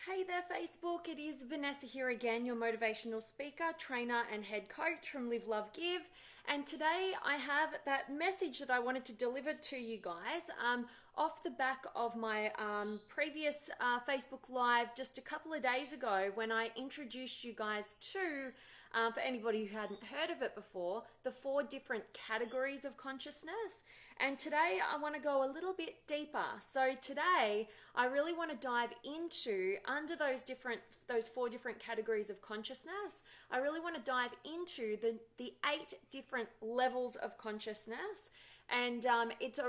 Hey there, Facebook. It is Vanessa here again, your motivational speaker, trainer, and head coach from Live, Love, Give. And today I have that message that I wanted to deliver to you guys off the back of my previous Facebook Live just a couple of days ago when I introduced you guys to, for anybody who hadn't heard of it before, the 4 different categories of consciousness. And today I want to go a little bit deeper. So today I really want to dive into, under those 4 different categories of consciousness, I really want to dive into the 8 different levels of consciousness. And it's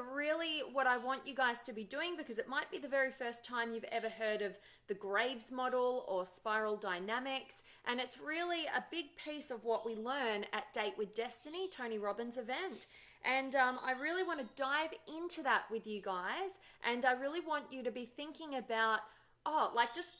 what I want you guys to be doing, because it might be the very first time you've ever heard of the Graves model or spiral dynamics. And it's really a big piece of what we learn at Date with Destiny, Tony Robbins' event. And I really want to dive into that with you guys. And I really want you to be thinking about,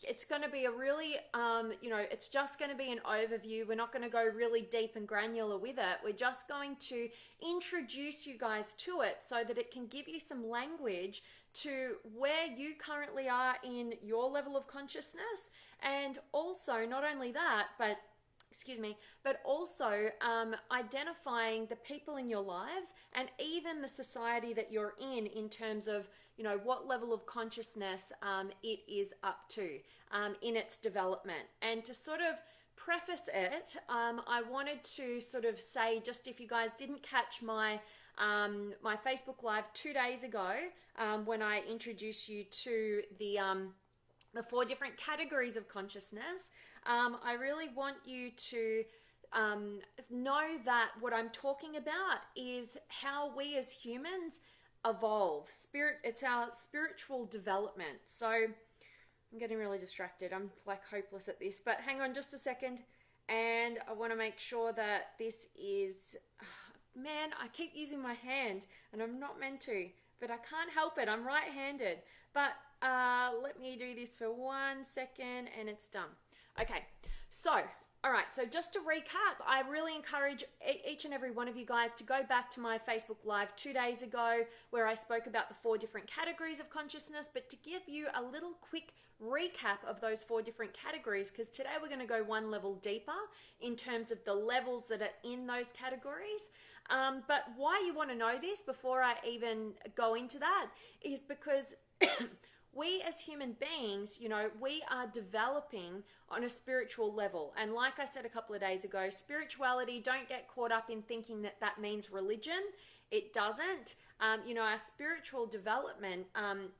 it's going to be a really, it's just going to be an overview. We're not going to go really deep and granular with it. We're just going to introduce you guys to it so that it can give you some language to where you currently are in your level of consciousness. And also, not only that, but also identifying the people in your lives and even the society that you're in terms of, what level of consciousness it is up to in its development. And to sort of preface it, I wanted to sort of say, just if you guys didn't catch my Facebook Live 2 days ago, when I introduced you to the 4 different categories of consciousness, I really want you to know that what I'm talking about is how we as humans evolve. It's our spiritual development. So I'm getting really distracted. I'm like hopeless at this, but hang on just a second. And I want to make sure that this is, man, I keep using my hand and I'm not meant to, but I can't help it. I'm right-handed. But let me do this for 1 second and it's done. Okay, so, all right, so just to recap, I really encourage each and every one of you guys to go back to my Facebook Live 2 days ago where I spoke about the 4 different categories of consciousness, but to give you a little quick recap of those 4 different categories, because today we're going to go one level deeper in terms of the levels that are in those categories. But why you want to know this before I even go into that is because we as human beings, we are developing on a spiritual level. And like I said a couple of days ago, spirituality, don't get caught up in thinking that that means religion. It doesn't. Our spiritual development,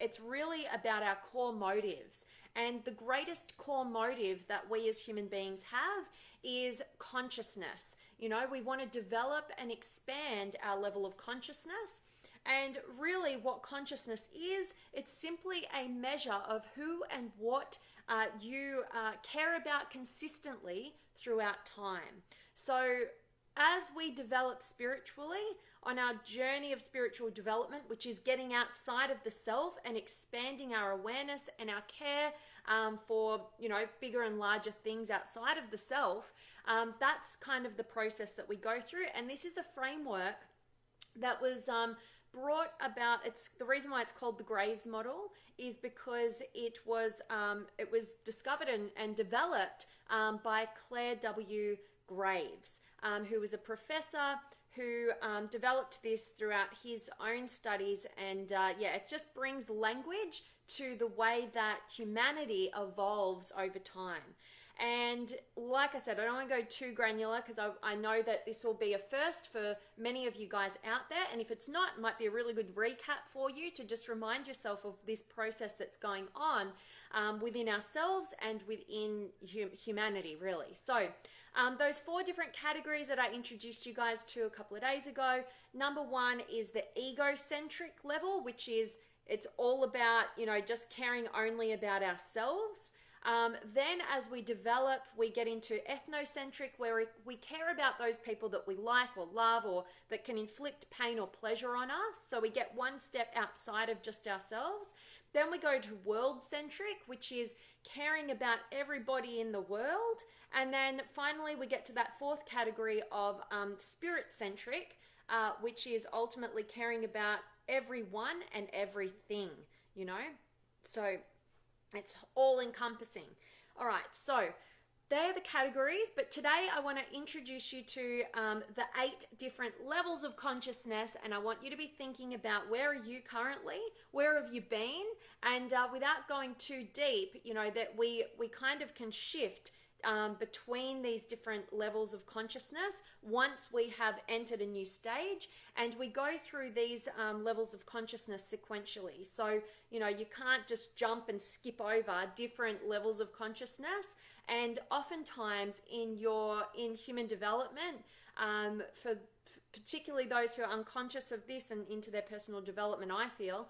it's really about our core motives. And the greatest core motive that we as human beings have is consciousness. We want to develop and expand our level of consciousness. And really what consciousness is, it's simply a measure of who and what you care about consistently throughout time. So as we develop spiritually on our journey of spiritual development, which is getting outside of the self and expanding our awareness and our care for, bigger and larger things outside of the self, that's kind of the process that we go through. And this is a framework that was brought about. It's the reason why it's called the Graves model is because it was discovered and developed by Claire W. Graves, who was a professor who developed this throughout his own studies. And it just brings language to the way that humanity evolves over time. And like I said, I don't want to go too granular because I know that this will be a first for many of you guys out there. And if it's not, it might be a really good recap for you to just remind yourself of this process that's going on within ourselves and within humanity, really. So those 4 different categories that I introduced you guys to a couple of days ago. Number 1 is the egocentric level, which is, it's all about, just caring only about ourselves. Then as we develop, we get into ethnocentric, where we care about those people that we like or love or that can inflict pain or pleasure on us. So we get one step outside of just ourselves. Then we go to world-centric, which is caring about everybody in the world. And then finally, we get to that 4th category of spirit-centric, which is ultimately caring about everyone and everything, So It's all encompassing. All right, so they're the categories, but today I want to introduce you to the 8 different levels of consciousness, and I want you to be thinking about where are you currently, where have you been, and without going too deep, you know, that we kind of can shift between these different levels of consciousness once we have entered a new stage, and we go through these levels of consciousness sequentially. So, you know, you can't just jump and skip over different levels of consciousness. And oftentimes in human development, for particularly those who are unconscious of this and into their personal development, I feel,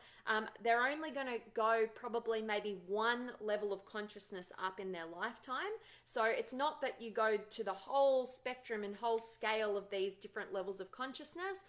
they're only going to go probably maybe one level of consciousness up in their lifetime. So it's not that you go to the whole spectrum and whole scale of these different levels of consciousness,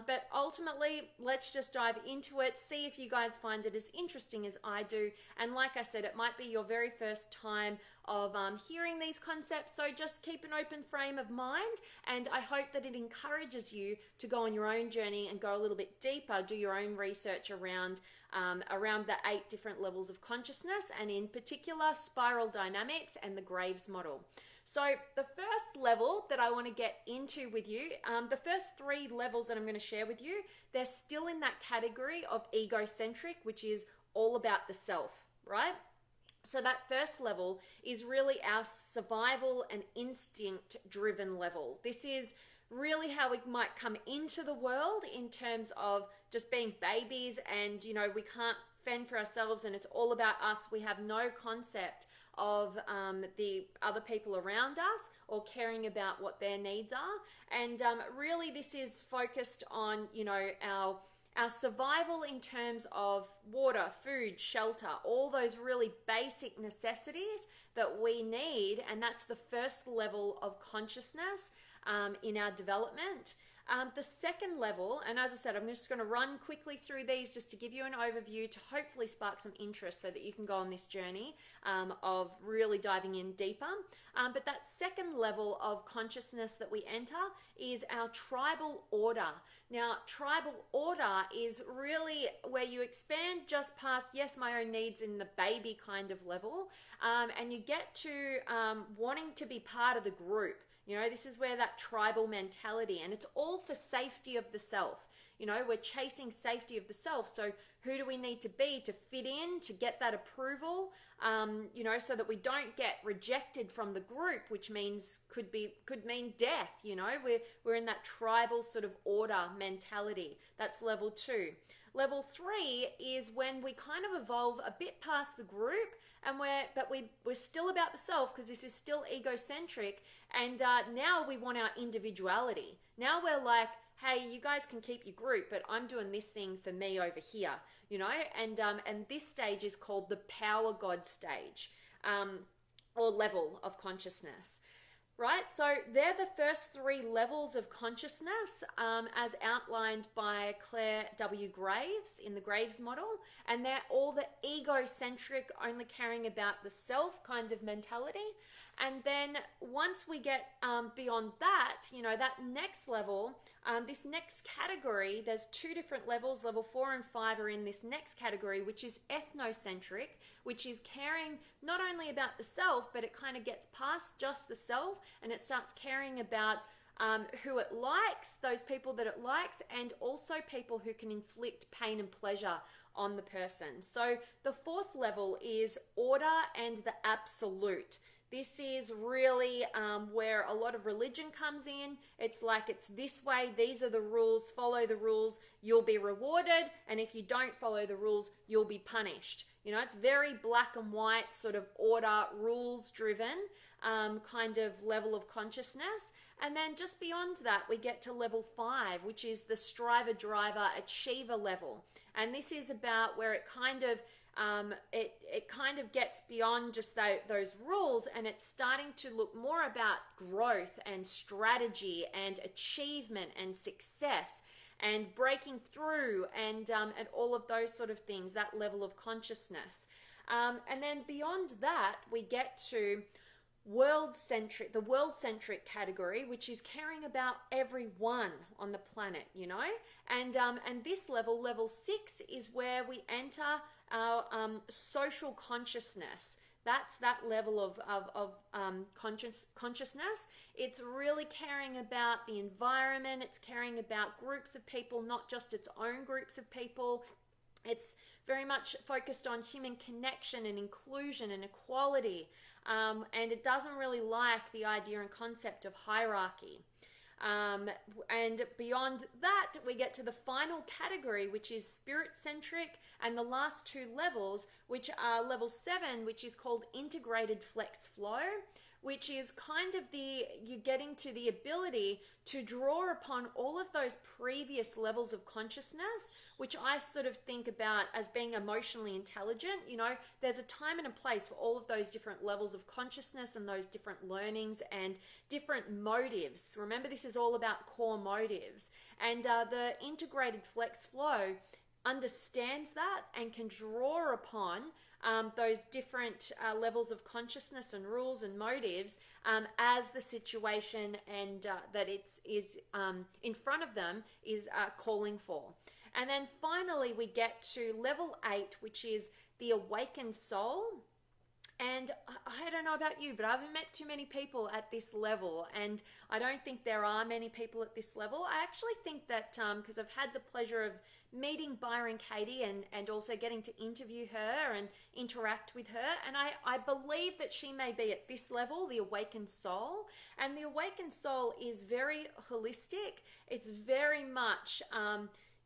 but ultimately, let's just dive into it, see if you guys find it as interesting as I do. And like I said, it might be your very first time of hearing these concepts, so just keep an open frame of mind, and I hope that it encourages you to go on your own journey and go a little bit deeper, do your own research around the 8 different levels of consciousness, and in particular spiral dynamics and the Graves model. So the first level that I want to get into with you, the first 3 levels that I'm going to share with you, they're still in that category of egocentric, which is all about the self, right? So that first level is really our survival and instinct driven level. This is really how we might come into the world in terms of just being babies, and you know, we can't fend for ourselves and it's all about us. We have no concept of the other people around us or caring about what their needs are. And really this is focused on, you know, our survival in terms of water, food, shelter, all those really basic necessities that we need. And that's the first level of consciousness in our development. The second level, and as I said, I'm just going to run quickly through these just to give you an overview to hopefully spark some interest so that you can go on this journey of really diving in deeper. But that second level of consciousness that we enter is our tribal order. Now, tribal order is really where you expand just past, yes, my own needs in the baby kind of level, and you get to wanting to be part of the group. You know, this is where that tribal mentality, and it's all for safety of the self. You know, we're chasing safety of the self. So who do we need to be to fit in, to get that approval, you know, so that we don't get rejected from the group, which means could mean death. You know, we're in that tribal sort of order mentality. That's level 2. Level 3 is when we kind of evolve a bit past the group, and we're still about the self, because this is still egocentric, and now we want our individuality. Now we're like, hey, you guys can keep your group, but I'm doing this thing for me over here, you know. And this stage is called the power god stage, or level of consciousness. Right, so they're the first 3 levels of consciousness as outlined by Claire W. Graves in the Graves model, and they're all the egocentric, only caring about the self kind of mentality. And then once we get beyond that, you know, that next level, this next category, there's 2 different levels. Level 4 and 5 are in this next category, which is ethnocentric, which is caring not only about the self, but it kind of gets past just the self, and it starts caring about who it likes, those people that it likes, and also people who can inflict pain and pleasure on the person. So the 4th level is order and the absolute. This is really where a lot of religion comes in. It's like, it's this way, these are the rules, follow the rules, you'll be rewarded, and if you don't follow the rules, you'll be punished. You know, it's very black and white, sort of order, rules driven kind of level of consciousness. And then just beyond that, we get to level 5, which is the striver, driver, achiever level. And this is about where it kind of it kind of gets beyond just those rules, and it's starting to look more about growth and strategy and achievement and success and breaking through and all of those sort of things, that level of consciousness. And then beyond that, we get to the world-centric category, which is caring about everyone on the planet, you know. And this level 6, is where we enter our social consciousness. That's that level of consciousness. It's really caring about the environment. It's caring about groups of people, not just its own groups of people. It's very much focused on human connection and inclusion and equality. And it doesn't really like the idea and concept of hierarchy. And beyond that, we get to the final category, which is spirit-centric, and the last two levels, which are level 7, which is called integrated flex flow, which is kind of you're getting to the ability to draw upon all of those previous levels of consciousness, which I sort of think about as being emotionally intelligent. You know, there's a time and a place for all of those different levels of consciousness and those different learnings and different motives. Remember, this is all about core motives. And the integrated flex flow understands that and can draw upon those different levels of consciousness and rules and motives as the situation and that is in front of them is calling for. And then finally we get to level 8, which is the awakened soul. And I don't know about you, but I haven't met too many people at this level, and I don't think there are many people at this level. I actually think that because I've had the pleasure of meeting Byron Katie and also getting to interview her and interact with her, and I believe that she may be at this level, the awakened soul. And the awakened soul is very holistic. It's very much,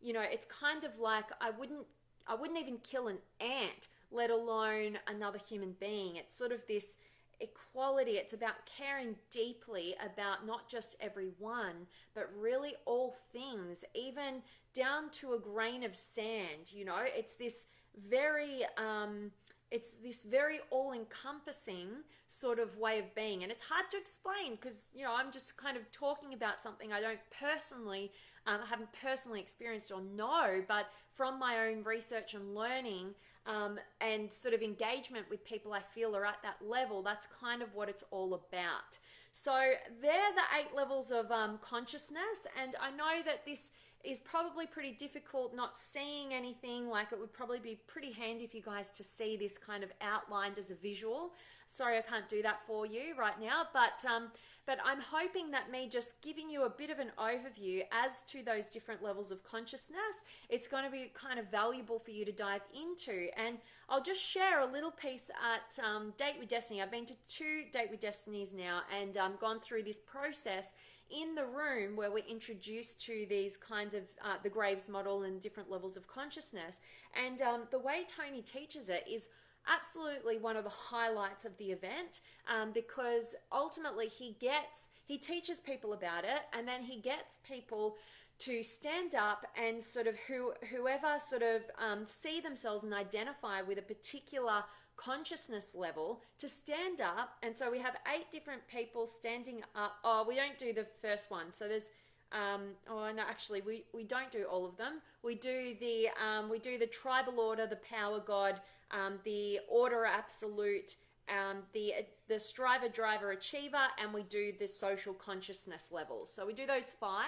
it's kind of like I wouldn't even kill an ant, let alone another human being. It's sort of this equality. It's about caring deeply about not just everyone, but really all things, even down to a grain of sand. You know, it's this very all-encompassing sort of way of being. And it's hard to explain because, I'm just kind of talking about something I don't personally haven't personally experienced or know, but from my own research and learning and sort of engagement with people I feel are at that level, that's kind of what it's all about. So they're the 8 levels of consciousness, and I know that this is probably pretty difficult not seeing anything. Like, it would probably be pretty handy for you guys to see this kind of outlined as a visual. Sorry, I can't do that for you right now, but I'm hoping that me just giving you a bit of an overview as to those different levels of consciousness, it's going to be kind of valuable for you to dive into. And I'll just share a little piece at Date with Destiny. I've been to 2 Date with Destinies now, and gone through this process in the room where we're introduced to these kinds of the Graves model and different levels of consciousness. And the way Tony teaches it is absolutely one of the highlights of the event, because ultimately he teaches people about it, and then he gets people to stand up and sort of whoever sort of see themselves and identify with a particular consciousness level to stand up. And so we have 8 different people standing up. Oh, we don't do the first one. So there's we don't do all of them. We do the tribal order, the power god, the order absolute, the striver, driver, achiever, and we do the social consciousness levels. So we do those 5.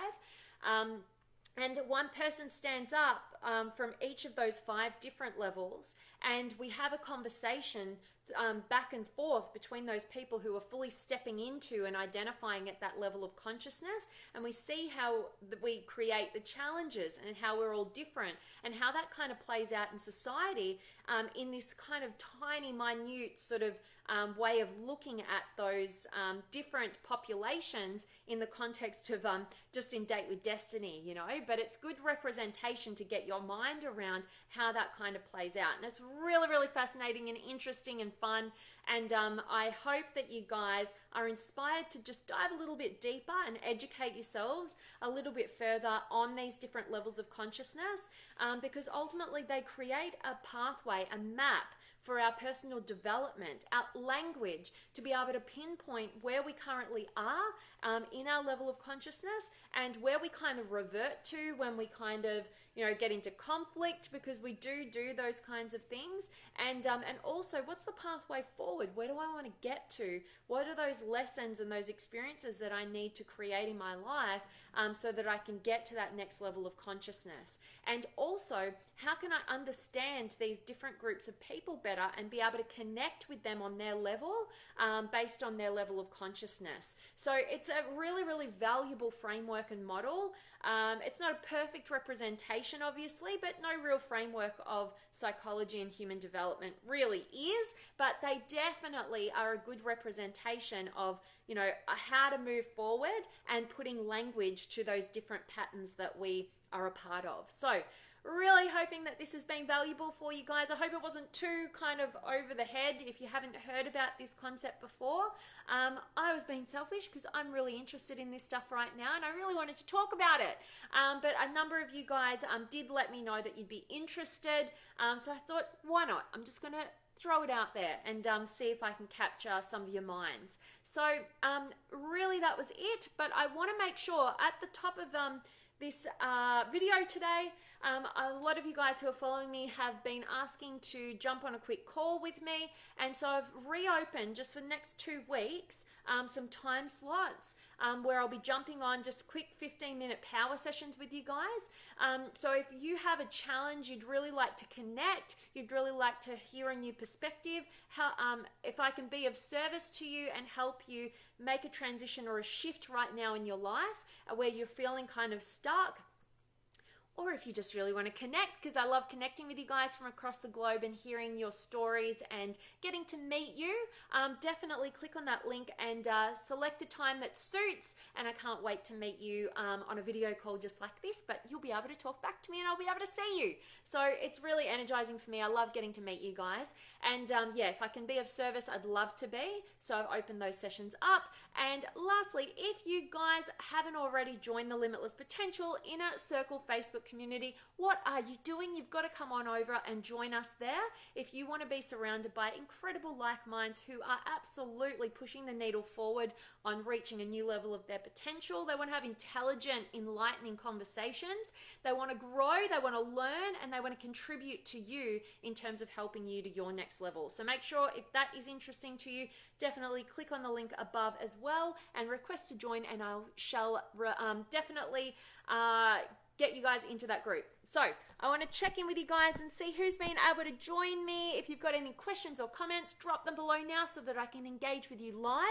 And one person stands up from each of those 5 different levels, and we have a conversation back and forth between those people who are fully stepping into and identifying at that level of consciousness, and we see how we create the challenges and how we're all different and how that kind of plays out in society in this kind of tiny, minute sort of way of looking at those different populations in the context of just in Date with Destiny, but it's good representation to get your mind around how that kind of plays out. And it's really, really fascinating and interesting and fun. And I hope that you guys are inspired to just dive a little bit deeper and educate yourselves a little bit further on these different levels of consciousness, because ultimately they create a pathway, a map for our personal development, our language, to be able to pinpoint where we currently are in our level of consciousness and where we kind of revert to when we kind of, get into conflict, because we do those kinds of things. And also, what's the pathway forward? Where do I want to get to? What are those lessons and those experiences that I need to create in my life so that I can get to that next level of consciousness? And also, how can I understand these different groups of people better and be able to connect with them on their level based on their level of consciousness? So it's a really, really valuable framework and model. It's not a perfect representation, obviously, but no real framework of psychology and human development really is, but they definitely are a good representation of, how to move forward and putting language to those different patterns that we are a part of. So really hoping that this has been valuable for you guys. I hope it wasn't too kind of over the head if you haven't heard about this concept before. I was being selfish because I'm really interested in this stuff right now and I really wanted to talk about it. But a number of you guys did let me know that you'd be interested. So I thought, why not? I'm just going to throw it out there and see if I can capture some of your minds. So really that was it, but I want to make sure at the top of this video today, a lot of you guys who are following me have been asking to jump on a quick call with me, and so I've reopened just for the next 2 weeks some time slots where I'll be jumping on just quick 15-minute power sessions with you guys. So if you have a challenge, you'd really like to connect, you'd really like to hear a new perspective, if I can be of service to you and help you make a transition or a shift right now in your life where you're feeling kind of stuck, or if you just really want to connect, because I love connecting with you guys from across the globe and hearing your stories and getting to meet you, definitely click on that link and select a time that suits, and I can't wait to meet you on a video call just like this, but you'll be able to talk back to me and I'll be able to see you. So it's really energizing for me. I love getting to meet you guys, and yeah, if I can be of service, I'd love to be. So I've opened those sessions up. And lastly, if you guys haven't already joined the Limitless Potential Inner Circle Facebook community, what are you doing? You've got to come on over and join us there if you want to be surrounded by incredible like minds who are absolutely pushing the needle forward on reaching a new level of their potential. They want to have intelligent, enlightening conversations. They want to grow, they want to learn, and they want to contribute to you in terms of helping you to your next level. So make sure if that is interesting to you, definitely click on the link above as well and request to join, and I shall definitely get you guys into that group. So I want to check in with you guys and see who's been able to join me. If you've got any questions or comments, drop them below now so that I can engage with you live.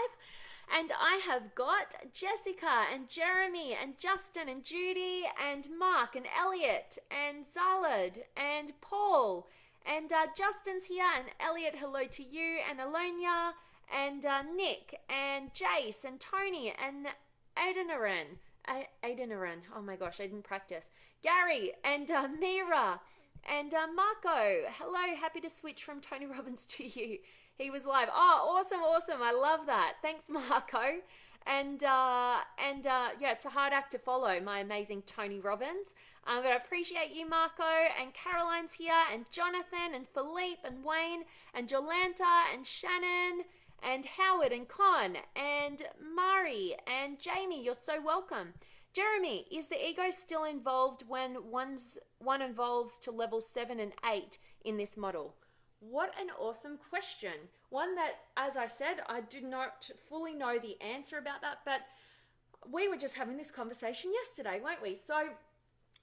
And I have got Jessica and Jeremy and Justin and Judy and Mark and Elliot and Zalad and Paul and Justin's here, and Elliot, hello to you, and Alonia and Nick and Jace and Tony and Adinaran. Oh my gosh, I didn't practice. Gary and Mira and Marco. Hello, happy to switch from Tony Robbins to you. He was live. Oh, awesome. I love that. Thanks, Marco. And yeah, it's a hard act to follow, my amazing Tony Robbins. But I appreciate you, Marco, and Caroline's here, and Jonathan, and Philippe, and Wayne, and Jolanta, and Shannon, and Howard, and Con, and Mari, and Jamie. You're so welcome. Jeremy, is the ego still involved when one evolves to level 7 and 8 in this model? What an awesome question. One that, as I said, I do not fully know the answer about that, but we were just having this conversation yesterday, weren't we? So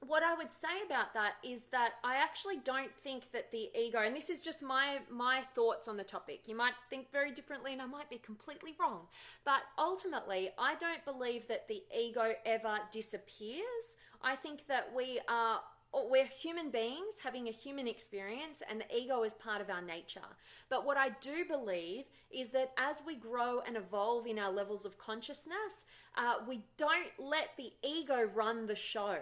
what I would say about that is that I actually don't think that the ego, and this is just my thoughts on the topic, you might think very differently and I might be completely wrong, but ultimately I don't believe that the ego ever disappears. I think that we're human beings having a human experience, and the ego is part of our nature. But what I do believe is that as we grow and evolve in our levels of consciousness, we don't let the ego run the show.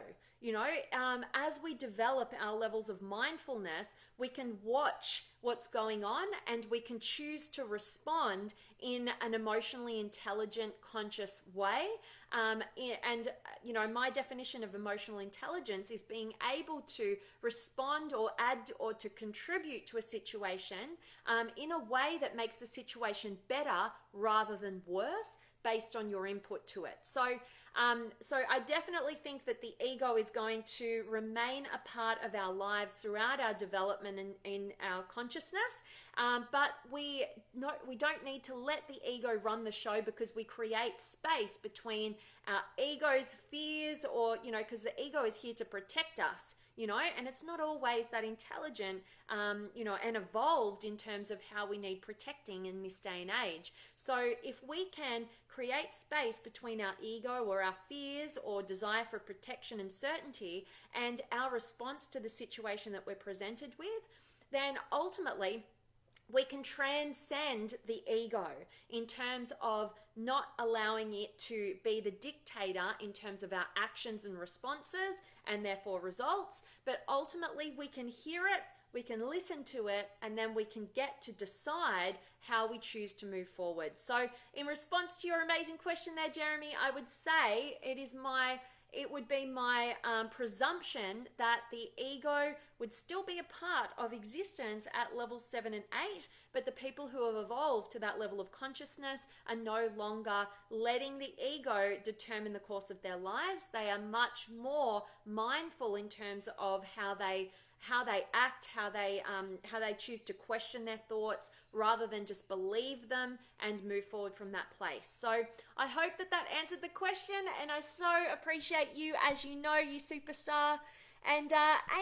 As we develop our levels of mindfulness, we can watch what's going on and we can choose to respond in an emotionally intelligent, conscious way. My definition of emotional intelligence is being able to respond or add or to contribute to a situation in a way that makes the situation better rather than worse, based on your input to it. So I definitely think that the ego is going to remain a part of our lives throughout our development in our consciousness. But we don't need to let the ego run the show, because we create space between our ego's fears, or, because the ego is here to protect us, and it's not always that intelligent, and evolved in terms of how we need protecting in this day and age. So if we can create space between our ego or our fears or desire for protection and certainty and our response to the situation that we're presented with, then ultimately we can transcend the ego in terms of not allowing it to be the dictator in terms of our actions and responses and therefore results, but ultimately we can hear it, we can listen to it, and then we can get to decide how we choose to move forward. So in response to your amazing question there, Jeremy, I would say it would be my presumption that the ego would still be a part of existence at levels 7 and 8, but the people who have evolved to that level of consciousness are no longer letting the ego determine the course of their lives. They are much more mindful in terms of how they act, how they choose to question their thoughts rather than just believe them and move forward from that place. So I hope that answered the question, and I so appreciate you, as you know, you superstar. And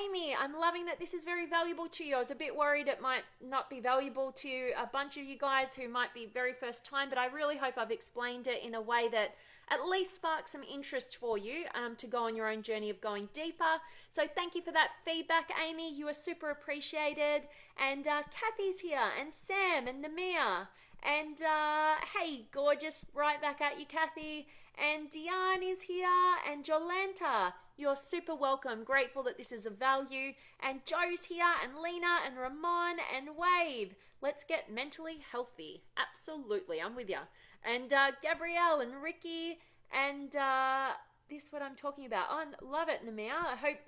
Amy, I'm loving that this is very valuable to you. I was a bit worried it might not be valuable to a bunch of you guys who might be very first time, but I really hope I've explained it in a way that at least sparks some interest for you to go on your own journey of going deeper. So thank you for that feedback, Amy. You are super appreciated. And Kathy's here, and Sam, and Namia. And hey, gorgeous, right back at you, Kathy. And Diane is here, and Jolanta. You're super welcome. Grateful that this is of value. And Joe's here, and Lena, and Ramon, and Wave. Let's get mentally healthy. Absolutely, I'm with you. And Gabrielle and Ricky, and this is what I'm talking about. Oh, love it, Namia.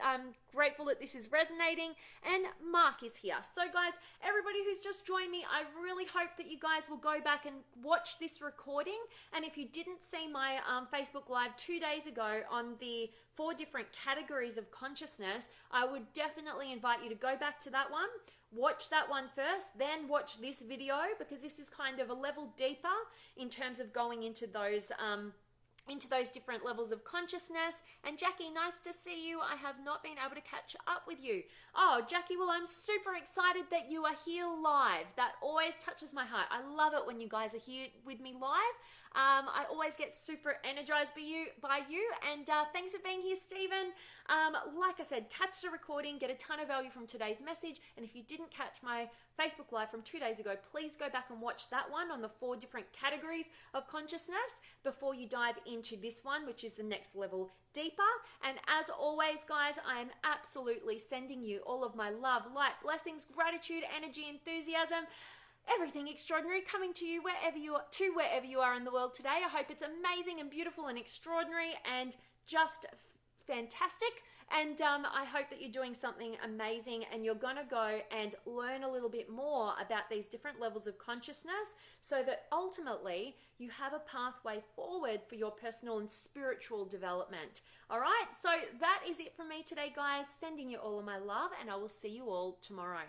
I'm grateful that this is resonating. And Mark is here. So guys, everybody who's just joined me, I really hope that you guys will go back and watch this recording. And if you didn't see my Facebook Live 2 days ago on the 4 different categories of consciousness, I would definitely invite you to go back to that one. Watch that one first, then watch this video, because this is kind of a level deeper in terms of going into those different levels of consciousness. And Jackie, nice to see you. I have not been able to catch up with you. Oh, Jackie, well, I'm super excited that you are here live. That always touches my heart. I love it when you guys are here with me live. I always get super energized by you, and thanks for being here, Stephen. Like I said, catch the recording, get a ton of value from today's message, and if you didn't catch my Facebook Live from 2 days ago, please go back and watch that one on the 4 different categories of consciousness before you dive into this one, which is the next level deeper. And as always, guys, I am absolutely sending you all of my love, light, blessings, gratitude, energy, enthusiasm, everything extraordinary coming to you wherever you are in the world today. I hope it's amazing and beautiful and extraordinary and just fantastic. And I hope that you're doing something amazing, and you're going to go and learn a little bit more about these different levels of consciousness, so that ultimately you have a pathway forward for your personal and spiritual development. All right, so that is it from me today, guys. Sending you all of my love, and I will see you all tomorrow.